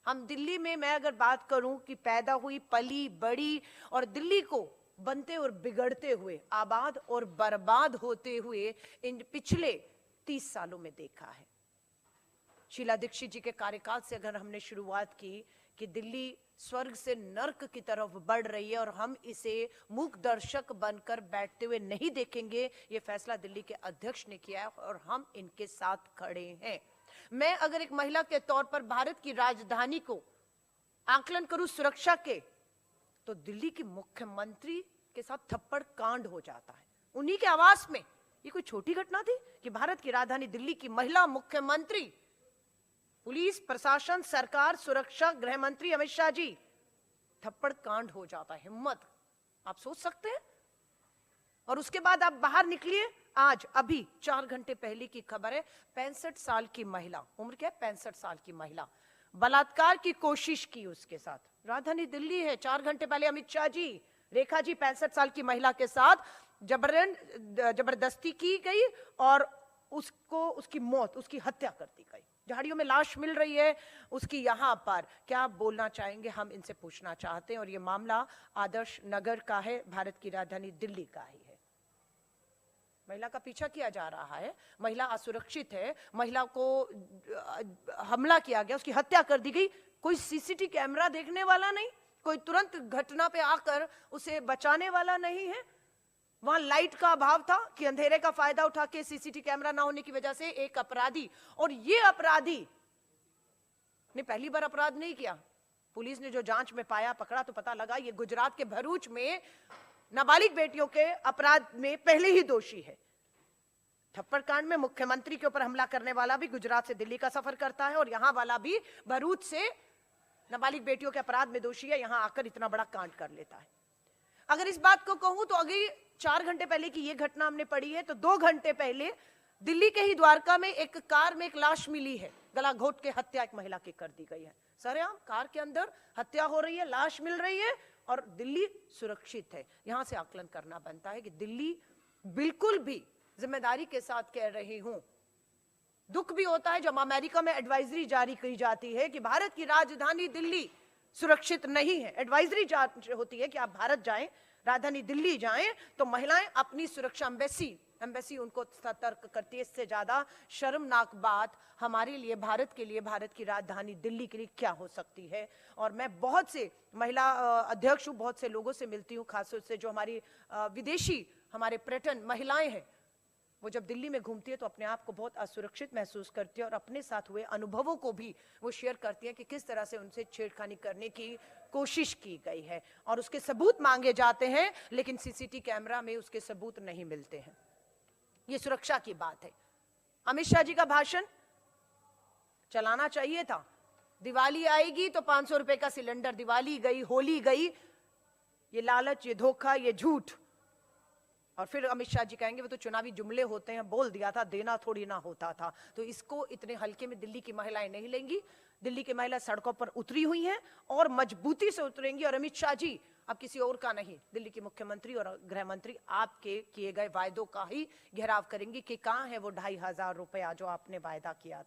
हम दिल्ली में, मैं अगर बात करूं कि पैदा हुई, पली बड़ी और दिल्ली को बनते और बिगड़ते हुए, आबाद और बर्बाद होते हुए इन पिछले 30 सालों में देखा है। शीला दीक्षित जी के कार्यकाल से अगर हमने शुरुआत की कि दिल्ली स्वर्ग से नर्क की तरफ बढ़ रही है और हम इसे मूक दर्शक बनकर बैठते हुए नहीं देखेंगे, ये फैसला दिल्ली के अध्यक्ष ने किया है और हम इनके साथ खड़े हैं। मैं अगर एक महिला के तौर पर भारत की राजधानी को आकलन करूं सुरक्षा के, तो दिल्ली की मुख्यमंत्री के साथ थप्पड़ कांड हो जाता है उन्हीं के आवास में। ये कोई छोटी घटना थी कि भारत की राजधानी दिल्ली की महिला मुख्यमंत्री, पुलिस प्रशासन, सरकार, सुरक्षा, गृह मंत्री अमित शाह जी, थप्पड़ कांड हो जाता है। हिम्मत, आप सोच सकते हैं। और उसके बाद आप बाहर निकलिए, आज अभी 4 घंटे पहले की खबर है, 65 साल की महिला, उम्र क्या है, 65 साल की महिला, बलात्कार की कोशिश की उसके साथ। राजधानी दिल्ली है, 4 घंटे पहले अमित शाह जी, रेखा जी 65 साल की महिला के साथ जबरदस्ती की गई और उसको, उसकी मौत, उसकी हत्या कर दी गई। झाड़ियों में लाश मिल रही है उसकी। यहां पर क्या बोलना चाहेंगे, हम इनसे पूछना चाहते हैं। और ये मामला आदर्श नगर का है, भारत की राजधानी दिल्ली का ही है। महिला का पीछा किया जा रहा है, महिला असुरक्षित है, महिला को हमला किया गया, उसकी हत्या कर दी गई। कोई सीसीटीवी कैमरा देखने वाला नहीं, कोई तुरंत घटना पे आकर उसे बचाने वाला नहीं है। वहां लाइट का अभाव था कि अंधेरे का फायदा उठा के सीसीटीवी कैमरा ना होने की वजह से एक अपराधी, और ये अपराधी ने पहली बार अपराध नहीं किया। पुलिस ने जो जांच में पाया, पकड़ा तो पता लगा ये गुजरात के भरूच में नाबालिग बेटियों के अपराध में पहले ही दोषी है। थप्पड़ कांड में मुख्यमंत्री के ऊपर हमला करने वाला भी गुजरात से दिल्ली का सफर करता है और यहां वाला भी भरूच से नाबालिग बेटियों के अपराध में दोषी है, यहां आकर इतना बड़ा कांड कर लेता है। अगर इस बात को कहूं तो अभी 4 घंटे पहले की यह घटना हमने पढ़ी है, तो 2 घंटे पहले दिल्ली के ही द्वारका में एक कार में एक लाश मिली है, गला घोट के हत्या एक महिला की कर दी गई है। सरेआम कार के अंदर हत्या हो रही है, लाश मिल रही है और दिल्ली सुरक्षित है। यहां से आकलन करना बनता है कि दिल्ली, बिल्कुल भी जिम्मेदारी के साथ कह रही हूं, दुख भी होता है जब अमेरिका में एडवाइजरी जारी की जाती है कि भारत की राजधानी दिल्ली सुरक्षित नहीं है। एडवाइजरी होती है कि आप भारत जाएं, राजधानी दिल्ली जाएं, तो महिलाएं अपनी सुरक्षा, एम्बेसी उनको सतर्क करती है। इससे ज्यादा शर्मनाक बात हमारे लिए, भारत के लिए, भारत की राजधानी दिल्ली के लिए क्या हो सकती है। और मैं बहुत से महिला अध्यक्ष हूं, बहुत से लोगों से मिलती हूं, खासतौर से जो हमारी विदेशी, हमारे पर्यटन महिलाएं हैं, वो जब दिल्ली में घूमती है तो अपने आप को बहुत असुरक्षित महसूस करती है और अपने साथ हुए अनुभवों को भी वो शेयर करती है कि किस तरह से उनसे छेड़खानी करने की कोशिश की गई है और उसके सबूत मांगे जाते हैं, लेकिन सीसीटीवी कैमरा में उसके सबूत नहीं मिलते हैं। ये सुरक्षा की बात है। अमित शाह जी का भाषण चलाना चाहिए था। दिवाली आएगी तो 500 रुपए का सिलेंडर, दिवाली गई, होली गई, ये लालच, ये धोखा, ये झूठ। और फिर अमित शाह जी कहेंगे वो तो चुनावी जुमले होते हैं, बोल दिया था, देना थोड़ी ना होता था। तो इसको इतने हल्के में दिल्ली की महिलाएं नहीं लेंगी। दिल्ली की महिला सड़कों पर उतरी हुई हैं और मजबूती से उतरेंगी। और अमित शाह जी अब किसी और का नहीं, दिल्ली के मुख्यमंत्री और गृह मंत्री आपके किए गए वायदों का ही घेराव करेंगे कि कहां है वो 2500 रुपया जो आपने वायदा किया था।